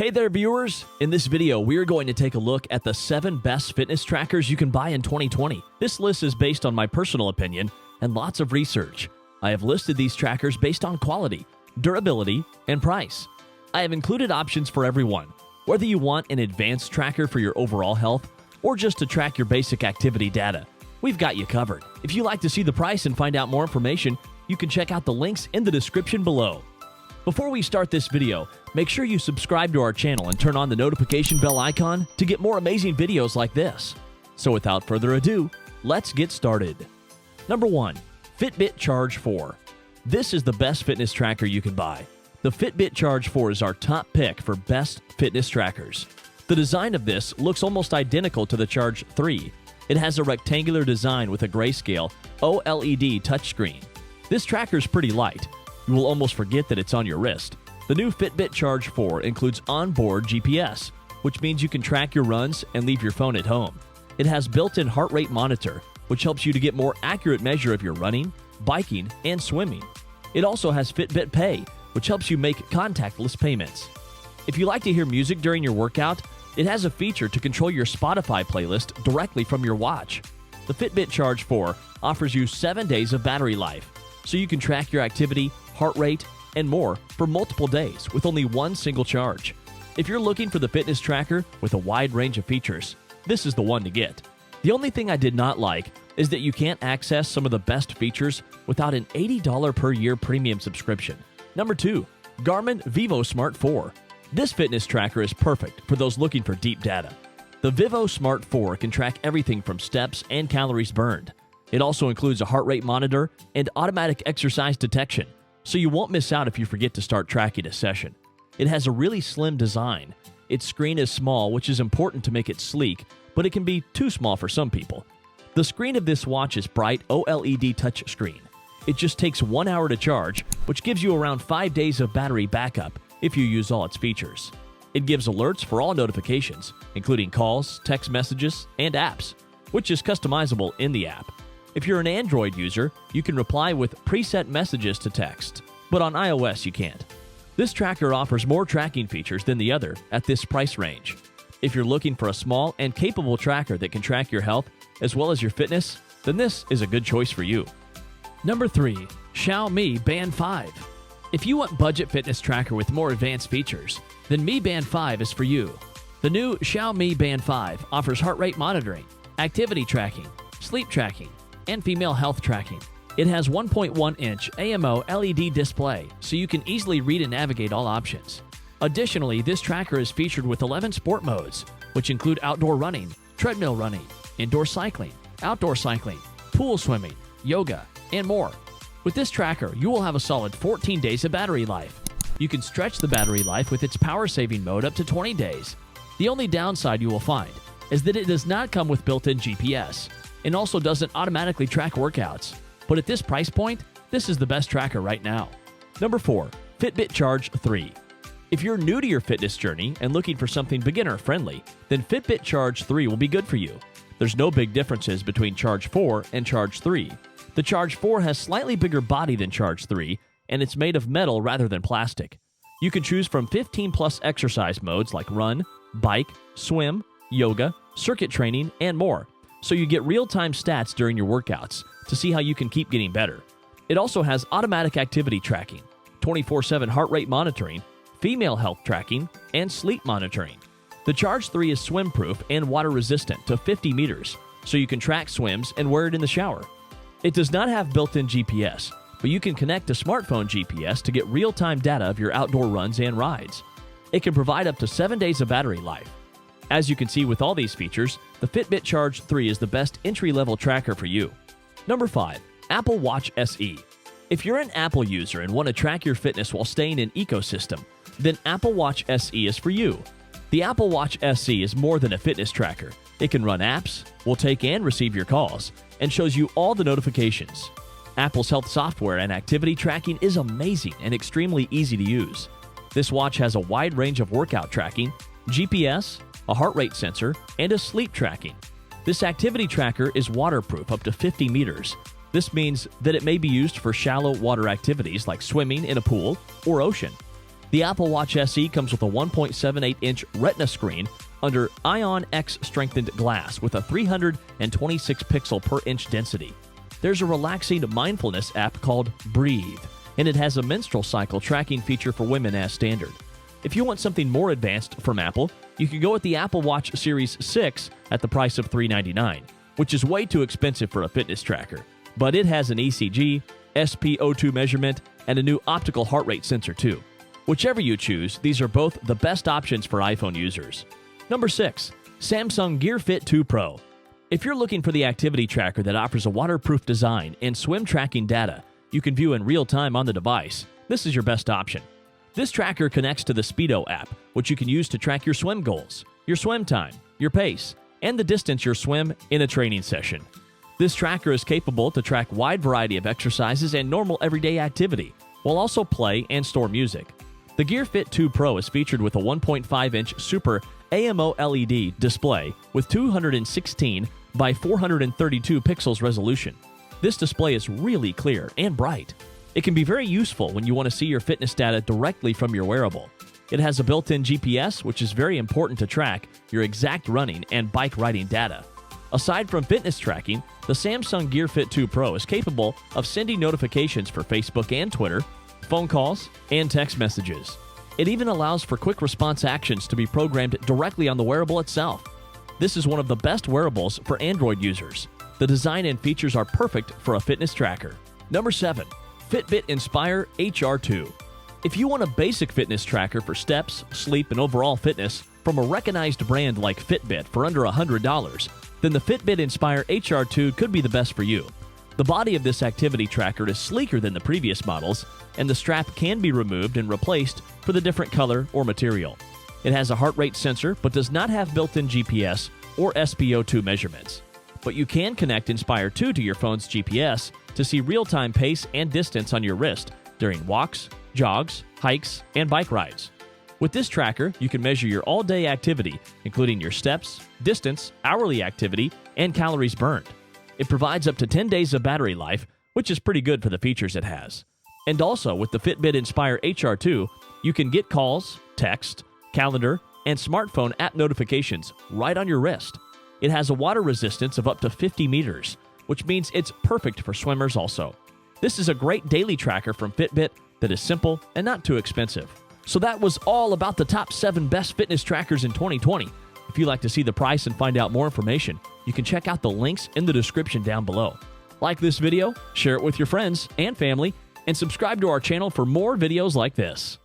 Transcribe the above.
Hey there, viewers! In this video, we are going to take a look at the 7 best fitness trackers you can buy in 2020. This list is based on my personal opinion and lots of research. I have listed these trackers based on quality, durability, and price. I have included options for everyone, whether you want an advanced tracker for your overall health or just to track your basic activity data. We've got you covered. If you'd like to see the price and find out more information, you can check out the links in the description below. Before we start this video, make sure you subscribe to our channel and turn on the notification bell icon to get more amazing videos like this. So without further ado, let's get started. Number 1. Fitbit Charge 4. This is the best fitness tracker you can buy. The Fitbit Charge 4 is our top pick for best fitness trackers. The design of this looks almost identical to the Charge 3. It has a rectangular design with a grayscale OLED touchscreen. This tracker is pretty light. You will almost forget that it's on your wrist. The new Fitbit Charge 4 includes onboard GPS, which means you can track your runs and leave your phone at home. It has built-in heart rate monitor, which helps you to get more accurate measure of your running, biking, and swimming. It also has Fitbit Pay, which helps you make contactless payments. If you like to hear music during your workout, it has a feature to control your Spotify playlist directly from your watch. The Fitbit Charge 4 offers you 7 days of battery life, so you can track your activity, heart rate, and more for multiple days with only one single charge. If you're looking for the fitness tracker with a wide range of features, this is the one to get. The only thing I did not like is that you can't access some of the best features without an $80 per year premium subscription. Number 2. Garmin Vivo Smart 4. This fitness tracker is perfect for those looking for deep data. The Vivo Smart 4 can track everything from steps and calories burned. It also includes a heart rate monitor and automatic exercise detection, so you won't miss out if you forget to start tracking a session. It has a really slim design. Its screen is small, which is important to make it sleek, but it can be too small for some people. The screen of this watch is bright OLED touchscreen. It just takes 1 hour to charge, which gives you around 5 days of battery backup if you use all its features. It gives alerts for all notifications, including calls, text messages, and apps, which is customizable in the app. If you're an Android user, you can reply with preset messages to text, but on iOS you can't. This tracker offers more tracking features than the other at this price range. If you're looking for a small and capable tracker that can track your health as well as your fitness, then this is a good choice for you. Number 3. Xiaomi Band 5. If you want budget fitness tracker with more advanced features, then Mi Band 5 is for you. The new Xiaomi Band 5 offers heart rate monitoring, activity tracking, sleep tracking, and female health tracking. It has 1.1-inch AMO LED display, so you can easily read and navigate all options. Additionally, this tracker is featured with 11 sport modes, which include outdoor running, treadmill running, indoor cycling, outdoor cycling, pool swimming, yoga, and more. With this tracker, you will have a solid 14 days of battery life. You can stretch the battery life with its power-saving mode up to 20 days. The only downside you will find is that it does not come with built-in GPS, and also doesn't automatically track workouts. But at this price point, this is the best tracker right now. Number 4. Fitbit Charge 3. If you're new to your fitness journey and looking for something beginner-friendly, then Fitbit Charge 3 will be good for you. There's no big differences between Charge 4 and Charge 3. The Charge 4 has slightly bigger body than Charge 3, and it's made of metal rather than plastic. You can choose from 15+ exercise modes like run, bike, swim, yoga, circuit training, and more, so you get real-time stats during your workouts to see how you can keep getting better. It also has automatic activity tracking, 24/7 heart rate monitoring, female health tracking, and sleep monitoring. The Charge 3 is swim-proof and water-resistant to 50 meters, so you can track swims and wear it in the shower. It does not have built-in GPS, but you can connect to smartphone GPS to get real-time data of your outdoor runs and rides. It can provide up to 7 days of battery life. As you can see with all these features, the Fitbit Charge 3 is the best entry-level tracker for you. Number 5. Apple Watch SE. If you're an Apple user and want to track your fitness while staying in ecosystem, then Apple Watch SE is for you. The Apple Watch SE is more than a fitness tracker. It can run apps, will take and receive your calls, and shows you all the notifications. Apple's health software and activity tracking is amazing and extremely easy to use. This watch has a wide range of workout tracking, GPS, a heart rate sensor, and a sleep tracking. This activity tracker is waterproof up to 50 meters. This means that it may be used for shallow water activities like swimming in a pool or ocean. The Apple Watch SE comes with a 1.78-inch Retina screen under Ion X strengthened glass with a 326 pixel per inch density. There's a relaxing mindfulness app called Breathe, and it has a menstrual cycle tracking feature for women as standard. If you want something more advanced from Apple, you can go with the Apple Watch Series 6 at the price of $399, which is way too expensive for a fitness tracker. But it has an ECG, SpO2 measurement, and a new optical heart rate sensor too. Whichever you choose, these are both the best options for iPhone users. Number 6. Samsung Gear Fit 2 Pro. If you're looking for the activity tracker that offers a waterproof design and swim tracking data you can view in real time on the device, this is your best option. This tracker connects to the Speedo app, which you can use to track your swim goals, your swim time, your pace, and the distance you swim in a training session. This tracker is capable to track a wide variety of exercises and normal everyday activity, while also play and store music. The Gear Fit 2 Pro is featured with a 1.5-inch Super AMO LED display with 216 by 432 pixels resolution. This display is really clear and bright. It can be very useful when you want to see your fitness data directly from your wearable. It has a built-in GPS, which is very important to track your exact running and bike riding data. Aside from fitness tracking, the Samsung Gear Fit 2 Pro is capable of sending notifications for Facebook and Twitter, phone calls, and text messages. It even allows for quick response actions to be programmed directly on the wearable itself. This is one of the best wearables for Android users. The design and features are perfect for a fitness tracker. Number 7. Fitbit Inspire HR2. If you want a basic fitness tracker for steps, sleep, and overall fitness from a recognized brand like Fitbit for under $100, then the Fitbit Inspire HR2 could be the best for you. The body of this activity tracker is sleeker than the previous models, and the strap can be removed and replaced for the different color or material. It has a heart rate sensor but does not have built-in GPS or SpO2 measurements. But you can connect Inspire 2 to your phone's GPS to see real-time pace and distance on your wrist during walks, jogs, hikes, and bike rides. With this tracker, you can measure your all-day activity, including your steps, distance, hourly activity, and calories burned. It provides up to 10 days of battery life, which is pretty good for the features it has. And also, with the Fitbit Inspire HR2, you can get calls, text, calendar, and smartphone app notifications right on your wrist. It has a water resistance of up to 50 meters, which means it's perfect for swimmers also. This is a great daily tracker from Fitbit that is simple and not too expensive. So that was all about the top 7 best fitness trackers in 2020. If you'd like to see the price and find out more information, you can check out the links in the description down below. Like this video, share it with your friends and family, and subscribe to our channel for more videos like this.